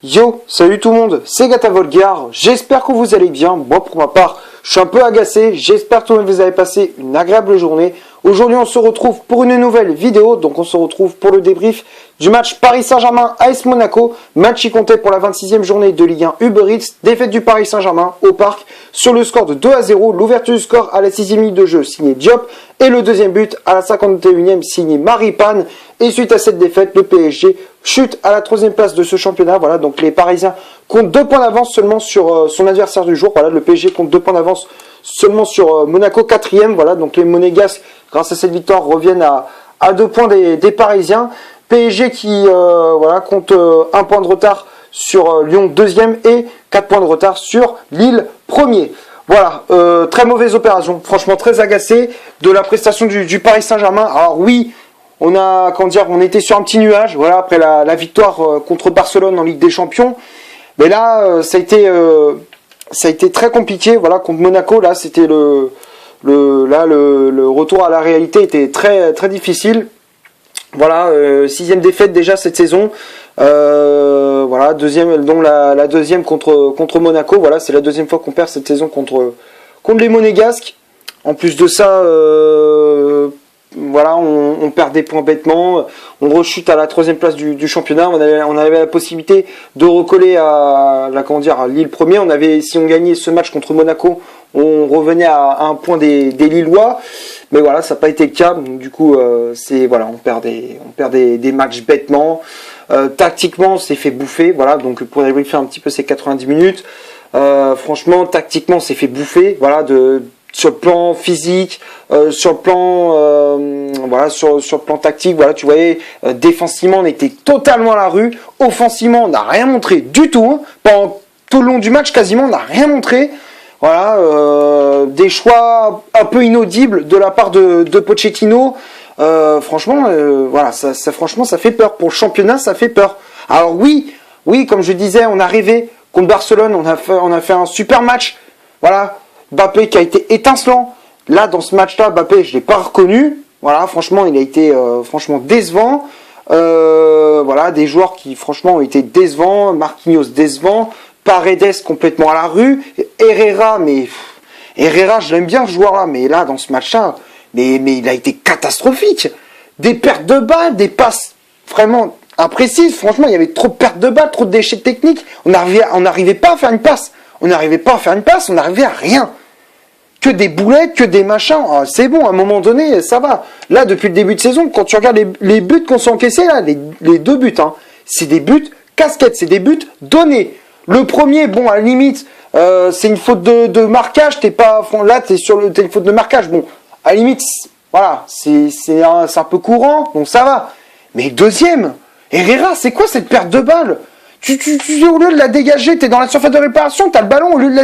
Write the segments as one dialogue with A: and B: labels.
A: Yo, salut tout le monde, c'est Gata Volgar, j'espère que vous allez bien. Moi pour ma part, je suis un peu agacé, j'espère que vous avez passé une agréable journée. Aujourd'hui on se retrouve pour une nouvelle vidéo, donc on se retrouve pour le débrief du match Paris Saint-Germain AS Monaco, match qui comptait pour la 26e journée de Ligue 1 Uber Eats, défaite du Paris Saint-Germain au Parc sur le score de 2-0, l'ouverture du score à la 6e minute de jeu signé Diop et le deuxième but à la 51e signé Maripane. Et suite à cette défaite, le PSG chute à la 3e place de ce championnat. Voilà, donc les Parisiens comptent 2 points d'avance seulement sur son adversaire du jour. Voilà, le PSG compte 2 points d'avance seulement sur Monaco 4e. Voilà, donc les Monégasques, grâce à cette victoire, reviennent à 2 points des Parisiens. PSG qui compte 1 point de retard sur Lyon 2e et 4 points de retard sur Lille 1er. Voilà, très mauvaise opération, franchement très agacé de la prestation du Paris Saint-Germain. Alors oui, on était sur un petit nuage, voilà, après la victoire contre Barcelone en Ligue des Champions. Mais là, ça a été très compliqué, voilà, contre Monaco. Là, c'était le retour à la réalité était très très difficile. Voilà, 6e défaite déjà cette saison. Voilà, deuxième, dont la deuxième contre Monaco. Voilà, c'est la deuxième fois qu'on perd cette saison contre les Monégasques. En plus de ça, voilà, on perd des points bêtement. On rechute à la 3e place du championnat. On avait la possibilité de recoller à Lille 1er. Si on gagnait ce match contre Monaco, on revenait à 1 point des Lillois. Mais voilà, ça n'a pas été le cas. Donc, du coup, on perd des matchs bêtement. Tactiquement, on s'est fait bouffer. Voilà, donc pour débriefer un petit peu ces 90 minutes, franchement, tactiquement, on s'est fait bouffer. Voilà, sur le plan physique, sur le plan tactique. Voilà, tu voyais, défensivement, on était totalement à la rue. Offensivement, on n'a rien montré du tout. Hein. Pendant tout le long du match, quasiment, on n'a rien montré. Voilà, des choix un peu inaudibles de la part de Pochettino. Franchement, voilà, franchement, ça fait peur. Pour le championnat, ça fait peur. Alors oui, comme je disais, on a rêvé contre Barcelone, on a fait un super match. Voilà, Mbappé qui a été étincelant. Là, dans ce match-là, Mbappé, je l'ai pas reconnu. Voilà, franchement, il a été franchement décevant. Voilà, des joueurs qui franchement ont été décevants. Marquinhos décevant. Paredes complètement à la rue. Herrera, je l'aime bien ce joueur-là, mais là, dans ce match-là, mais il a été catastrophique. Des pertes de balles, des passes vraiment imprécises. Franchement, il y avait trop de pertes de balles, trop de déchets techniques. On n'arrivait pas à faire une passe. On n'arrivait à rien. Que des boulettes, que des machins. Ah, c'est bon, à un moment donné, ça va. Là, depuis le début de saison, quand tu regardes les buts qu'on s'est encaissés, là, les 2 buts, hein, c'est des buts casquettes, c'est des buts donnés. Le premier, bon, à la limite, c'est une faute de marquage. T'es une faute de marquage. Bon, à la limite, voilà, c'est un peu courant, donc ça va. Mais le deuxième, Herrera, c'est quoi cette perte de balle? Tu au lieu de la dégager, t'es dans la surface de réparation, t'as le ballon, au lieu de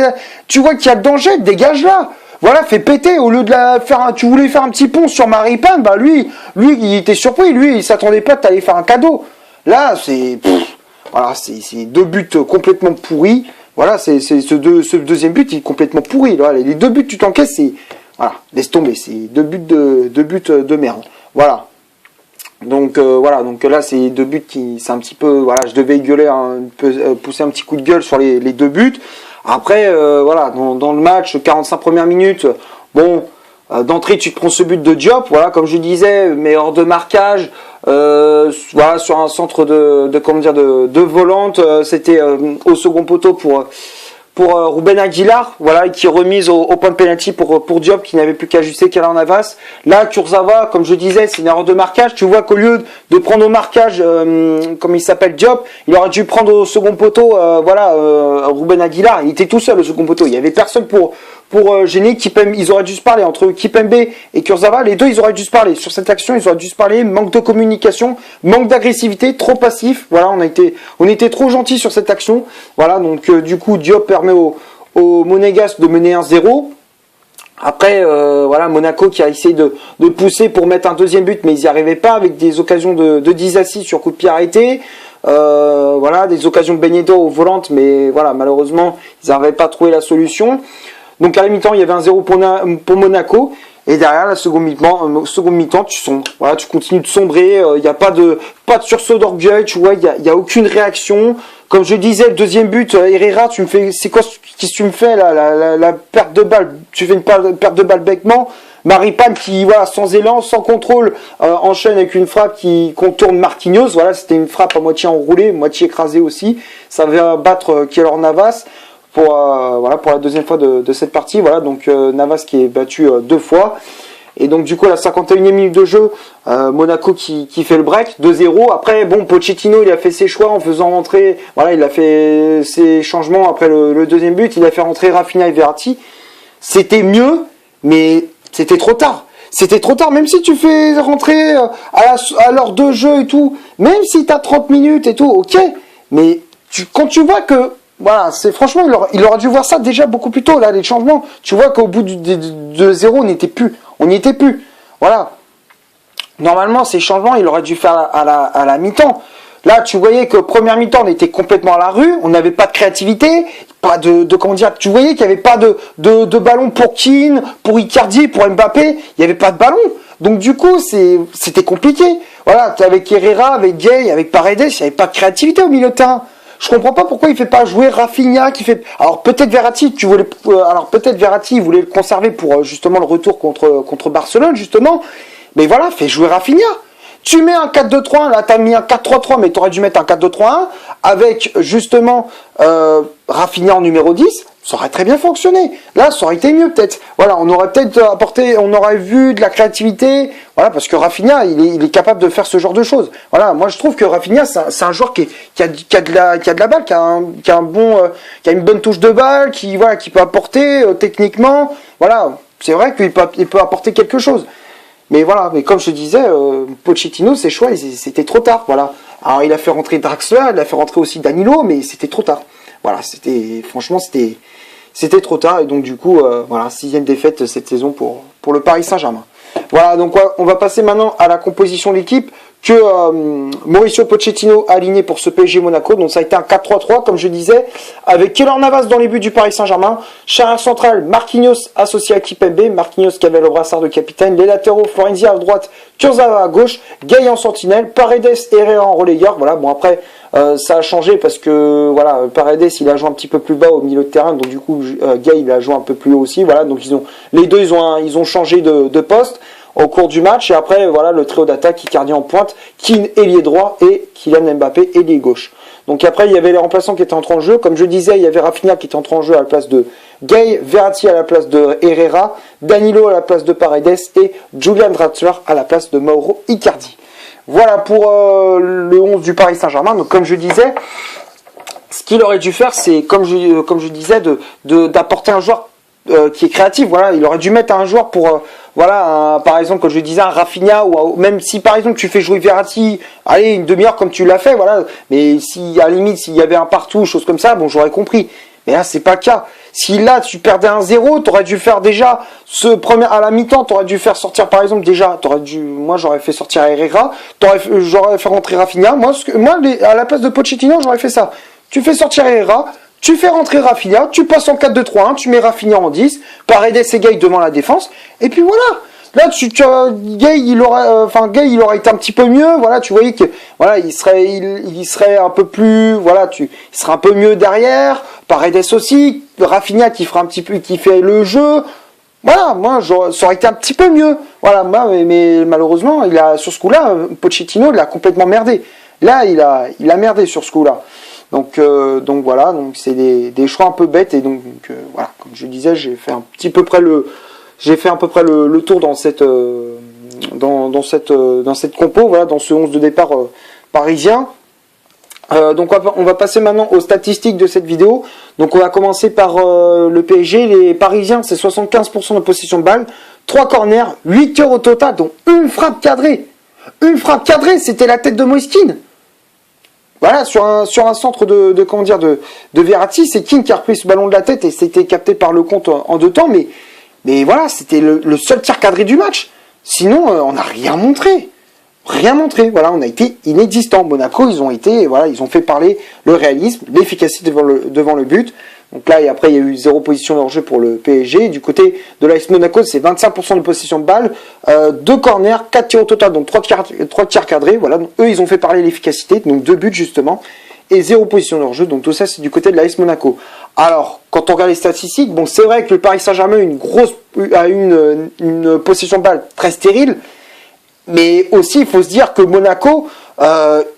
A: tu vois qu'il y a le danger, dégage-la. Voilà, fais péter, au lieu de tu voulais faire un petit pont sur Maripane, bah lui, il était surpris, lui, il s'attendait pas que t'allais faire un cadeau. Là, voilà, c'est 2 buts complètement pourris. Voilà, ce deuxième but, il est complètement pourri. Là, les 2 buts que tu t'encaisses, voilà, laisse tomber, c'est 2 buts de merde. Voilà. Donc donc là c'est 2 buts c'est un petit peu, voilà, je devais gueuler pousser un petit coup de gueule sur les 2 buts. Après voilà, dans le match, 45 premières minutes, bon, d'entrée tu te prends ce but de Diop, voilà, comme je disais, mais hors de marquage, voilà, sur un centre de volante, c'était au second poteau pour Ruben Aguilar, voilà, qui remise au point de pénalty pour Diop, qui n'avait plus qu'à ajuster Keylor Navas. Là, Kurzawa, comme je disais, c'est une erreur de marquage. Tu vois qu'au lieu de prendre au marquage, comme il s'appelle Diop, il aurait dû prendre au second poteau, Ruben Aguilar. Il était tout seul au second poteau. Il y avait personne pour gêner Kipembe. Ils auraient dû se parler entre Kipembe et Kurzawa. Les deux, ils auraient dû se parler. Sur cette action, ils auraient dû se parler. Manque de communication, manque d'agressivité, trop passif. Voilà, on était trop gentils sur cette action. Voilà, donc du coup, Diop permet aux Monégasques de mener 1-0. Après, voilà, Monaco qui a essayé de pousser pour mettre un deuxième but, mais ils n'y arrivaient pas, avec des occasions de Disasi sur coup de pied arrêté. Voilà, des occasions de Ben Yedder aux volantes, mais voilà, malheureusement, ils n'arrivaient pas à trouver la solution. Donc à la mi-temps, il y avait 1-0 pour Monaco. Et derrière, la seconde mi-temps, tu sombres. Voilà, tu continues de sombrer. Il n'y a pas de sursaut d'orgueil. Tu vois, il y a aucune réaction. Comme je disais, le deuxième but, Herrera, tu me fais, c'est quoi, qu'est-ce que tu me fais là, la perte de balle, tu fais une perte de balle bêtement. Maripane qui, voilà, sans élan, sans contrôle, enchaîne avec une frappe qui contourne Marquinhos. Voilà, c'était une frappe à moitié enroulée, moitié écrasée aussi. Ça va battre Keylor Navas pour, voilà, pour la deuxième fois de cette partie. Voilà, donc Navas qui est battu 2 fois. Et donc du coup à la 51e minute de jeu, Monaco qui fait le break, 2-0. Après bon, Pochettino il a fait ses choix en faisant rentrer, voilà, il a fait ses changements après le deuxième but, il a fait rentrer Rafinha et Verratti. C'était mieux, mais c'était trop tard. C'était trop tard, même si tu fais rentrer à l'heure de jeu et tout, même si tu as 30 minutes et tout, ok, mais quand tu vois que voilà, c'est franchement, il aurait dû voir ça déjà beaucoup plus tôt, là, les changements. Tu vois qu'au bout de 0, on n'y était plus. Voilà. Normalement, ces changements, il aurait dû faire à la mi-temps. Là, tu voyais que première mi-temps, on était complètement à la rue, on n'avait pas de créativité, pas de comment dire, tu voyais qu'il n'y avait pas de ballon pour Keane, pour Icardi, pour Mbappé, il n'y avait pas de ballon. Donc du coup, c'était compliqué. Voilà, avec Herrera, avec Gay, avec Paredes, il n'y avait pas de créativité au milieu de terrain. Je comprends pas pourquoi il fait pas jouer Rafinha qui fait. Alors peut-être Verratti, peut-être Verratti voulait le conserver pour justement le retour contre Barcelone justement. Mais voilà, fais jouer Rafinha. Tu mets un 4-2-3-1, là t'as mis un 4-3-3, mais t'aurais dû mettre un 4-2-3-1 avec justement Rafinha en numéro 10, ça aurait très bien fonctionné. Là, ça aurait été mieux peut-être. Voilà, on aurait peut-être apporté, on aurait vu de la créativité, voilà, parce que Rafinha, il est capable de faire ce genre de choses. Voilà, moi je trouve que Rafinha, c'est un joueur qui a de la balle, qui a une bonne touche de balle, qui peut apporter techniquement. Voilà, c'est vrai qu'il peut apporter quelque chose. Mais voilà, mais comme je disais, Pochettino, ses choix, c'était trop tard. Voilà. Alors il a fait rentrer Draxler, il a fait rentrer aussi Danilo, mais c'était trop tard. Voilà, franchement, c'était trop tard. Et donc du coup, voilà, 6e défaite cette saison pour le Paris Saint-Germain. Voilà, donc on va passer maintenant à la composition de l'équipe que Mauricio Pochettino a aligné pour ce PSG Monaco. Donc ça a été un 4-3-3, comme je disais, avec Keylor Navas dans les buts du Paris Saint-Germain, charnière centrale Marquinhos associé à Kimpembe, Marquinhos qui avait le brassard de capitaine, les latéraux Florenzi à droite, Kurzawa à gauche, Gay en sentinelle, Paredes et Herrera en relayeur. Voilà, bon après ça a changé parce que voilà, Paredes il a joué un petit peu plus bas au milieu de terrain, donc du coup Gay il a joué un peu plus haut aussi. Voilà, donc les deux ils ont changé de poste au cours du match, et après voilà le trio d'attaque, Icardi en pointe, Keane ailier droit et Kylian Mbappé ailier gauche. Donc après il y avait les remplaçants qui étaient entrés en jeu, comme je disais il y avait Rafinha qui était entré en jeu à la place de Gay, Verratti à la place de Herrera, Danilo à la place de Paredes et Julian Draxler à la place de Mauro Icardi. Voilà pour le 11 du Paris Saint-Germain. Donc comme je disais, ce qu'il aurait dû faire, c'est comme je disais d'apporter un joueur qui est créatif. Voilà, il aurait dû mettre un joueur pour par exemple, comme je disais, un Rafinha, ou même si par exemple tu fais jouer Verratti, allez, une demi-heure comme tu l'as fait, voilà, mais si à la limite s'il y avait un partout, chose comme ça, bon, j'aurais compris. Mais là, c'est pas le cas. Si là tu perdais 1-0, t'aurais dû faire déjà à la mi-temps, t'aurais dû faire sortir par exemple moi j'aurais fait sortir Herrera, j'aurais fait rentrer Rafinha. Moi à la place de Pochettino, j'aurais fait ça. Tu fais sortir Herrera, tu fais rentrer Rafinha, tu passes en 4-2-3-1, tu mets Rafinha en 10, Paredes et Gay devant la défense, et puis voilà. Là, Gay, il aurait été un petit peu mieux. Voilà, tu voyais que, voilà, il serait un peu plus, voilà, il serait un peu mieux derrière. Paredes aussi, Rafinha qui fait le jeu. Voilà, moi, ça aurait été un petit peu mieux. Voilà, mais malheureusement, sur ce coup-là, Pochettino, il a complètement merdé. Là, il a merdé sur ce coup-là. Donc voilà, donc c'est des choix un peu bêtes, et donc voilà, comme je disais, j'ai fait à peu près le tour dans cette compo, voilà, dans ce 11 de départ parisien. Donc on va passer maintenant aux statistiques de cette vidéo. Donc on va commencer par le PSG. Les Parisiens, c'est 75% de possession de balle, 3 corners, 8 tirs au total, dont une frappe cadrée. Une frappe cadrée, c'était la tête de Moise Kean. Voilà, sur un centre de Verratti, c'est Kean qui a repris ce ballon de la tête et c'était capté par le compte en 2 temps, mais voilà, c'était le seul tir cadré du match. Sinon, on n'a rien montré. Rien montré. Voilà, on a été inexistant. Monaco, ils ont fait parler le réalisme, l'efficacité devant le but. Donc là, et après, il y a eu 0 position hors jeu pour le PSG. Du côté de l'AS Monaco, c'est 25% de possession de balle, 2 corners, 4 tirs au total, donc 3 tirs cadrés. Voilà, donc eux, ils ont fait parler l'efficacité, donc 2 buts justement. et 0 position de hors-jeu. Donc tout ça, c'est du côté de l'AS Monaco. Alors, quand on regarde les statistiques, bon, c'est vrai que le Paris Saint-Germain a une possession de balle très stérile, mais aussi, il faut se dire que Monaco,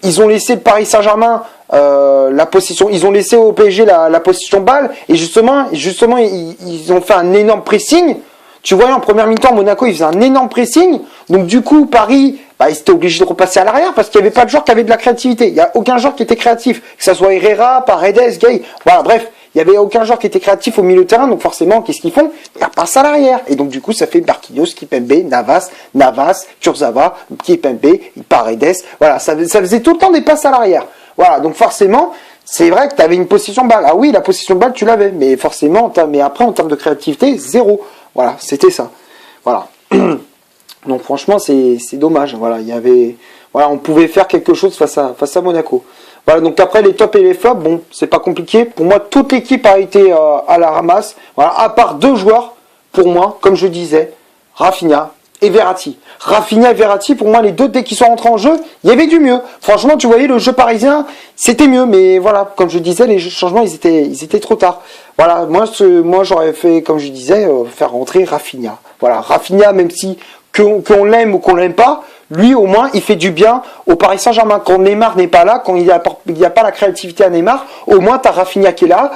A: ils ont laissé le Paris Saint-Germain la possession, ils ont laissé au PSG la possession de balle, et justement, ils ont fait un énorme pressing. Tu voyais en première mi-temps, Monaco, ils faisaient un énorme pressing. Donc du coup, Paris, ils étaient obligés de repasser à l'arrière parce qu'il n'y avait pas de joueur qui avait de la créativité. Il n'y a aucun joueur qui était créatif. Que ça soit Herrera, Paredes, Gay. Voilà, bref, il n'y avait aucun joueur qui était créatif au milieu de terrain. Donc forcément, qu'est-ce qu'ils font? Ils repassent à l'arrière. Et donc du coup, ça fait Marquinhos, Kimpembe, Navas, Kurzawa, Kimpembe, Paredes. Voilà, ça faisait tout le temps des passes à l'arrière. Voilà, donc forcément, c'est vrai que tu avais une possession de balle. Ah oui, la possession de balle, tu l'avais. Mais forcément, mais après, en termes de créativité, zéro. Voilà, c'était ça. Voilà. Donc franchement, c'est dommage. Voilà, on pouvait faire quelque chose face à Monaco. Voilà, donc après les tops et les flops, bon, c'est pas compliqué. Pour moi, toute l'équipe a été à la ramasse. Voilà, à part 2 joueurs, pour moi, comme je disais, Rafinha et Verratti. Rafinha et Verratti, pour moi, les deux, dès qu'ils sont rentrés en jeu, il y avait du mieux. Franchement, tu voyais, le jeu parisien, c'était mieux. Mais voilà, comme je disais, les changements, ils étaient trop tard. Voilà, moi j'aurais fait, comme je disais, faire rentrer Rafinha. Voilà, Rafinha, même si qu'on l'aime ou qu'on l'aime pas, lui, au moins, il fait du bien au Paris Saint-Germain. Quand Neymar n'est pas là, quand il n'y a pas la créativité à Neymar, au moins, tu as Rafinha qui est là,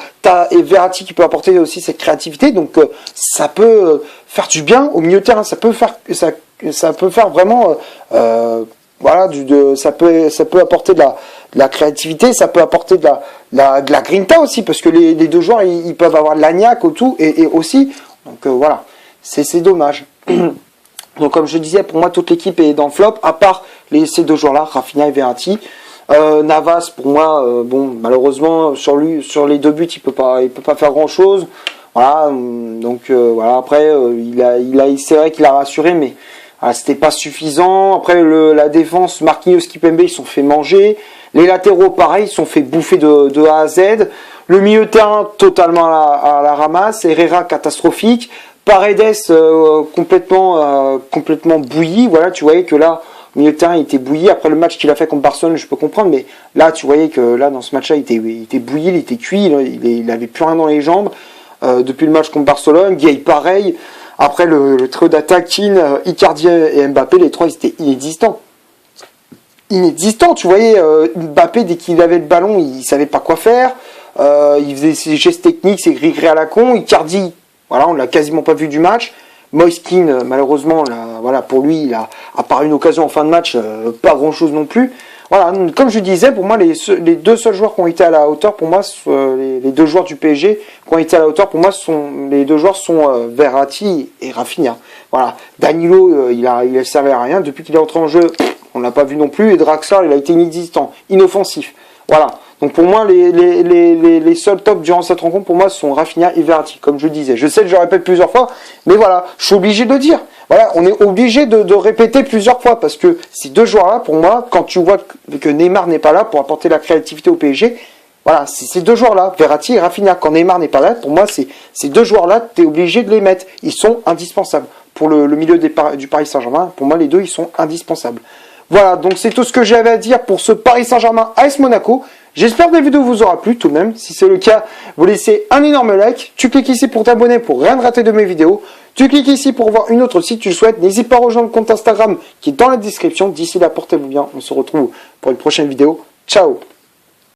A: et Verratti qui peut apporter aussi cette créativité. Donc, ça peut faire du bien au milieu de terrain. Ça peut faire vraiment... voilà, ça peut apporter de la créativité, ça peut apporter de la grinta aussi, parce que les deux joueurs, ils peuvent avoir de l'agnac au tout, et aussi. Donc, voilà, c'est dommage. Donc comme je disais, pour moi toute l'équipe est dans le flop, à part ces 2 joueurs-là, Rafinha et Verratti. Navas, pour moi, bon, malheureusement sur les 2 buts, il peut pas faire grand-chose. Voilà, donc voilà. Après, c'est vrai qu'il a rassuré, mais voilà, c'était pas suffisant. Après la défense, Marquinhos, Kimpembe, ils sont fait manger. Les latéraux, pareil, ils sont fait bouffer de A à Z. Le milieu de terrain, totalement à la ramasse. Herrera, catastrophique. Paredes complètement bouilli. Voilà, tu voyais que là, au milieu de terrain, il était bouilli. Après le match qu'il a fait contre Barcelone, je peux comprendre, mais là, tu voyais que là, dans ce match-là, il était bouilli, il était cuit, il avait plus rien dans les jambes. Depuis le match contre Barcelone, Gay pareil. Après le trio d'attaque, Keane, Icardi et Mbappé, les 3, ils étaient inexistants. Tu voyais Mbappé, dès qu'il avait le ballon, il savait pas quoi faire. Il faisait ses gestes techniques, ses gris-gris à la con. Icardi, voilà, on l'a quasiment pas vu du match. Moiskin, malheureusement, là, voilà, pour lui, il a, à part une occasion en fin de match, pas grand-chose non plus. Voilà, comme je disais, pour moi, les 2 seuls joueurs qui ont été à la hauteur, pour moi, les 2 joueurs du PSG qui ont été à la hauteur, pour moi, les 2 joueurs sont Verratti et Rafinha. Voilà, Danilo, il servait à rien. Depuis qu'il est entré en jeu, on l'a pas vu non plus. Et Draxler, il a été inexistant, inoffensif. Voilà. Donc pour moi, les seuls tops durant cette rencontre, pour moi, sont Rafinha et Verratti, comme je disais. Je sais que je le répète plusieurs fois, mais voilà, je suis obligé de le dire. Voilà, on est obligé de répéter plusieurs fois, parce que ces 2 joueurs-là, pour moi, quand tu vois que Neymar n'est pas là pour apporter la créativité au PSG, voilà, c'est ces 2 joueurs-là, Verratti et Rafinha. Quand Neymar n'est pas là, pour moi, ces 2 joueurs-là, tu es obligé de les mettre. Ils sont indispensables. Pour le milieu du Paris Saint-Germain, pour moi, les 2, ils sont indispensables. Voilà, donc c'est tout ce que j'avais à dire pour ce Paris Saint-Germain AS Monaco. J'espère que la vidéo vous aura plu tout de même. Si c'est le cas, vous laissez un énorme like. Tu cliques ici pour t'abonner pour rien rater de mes vidéos. Tu cliques ici pour voir une autre si tu le souhaites. N'hésite pas à rejoindre le compte Instagram qui est dans la description. D'ici là, portez-vous bien. On se retrouve pour une prochaine vidéo. Ciao!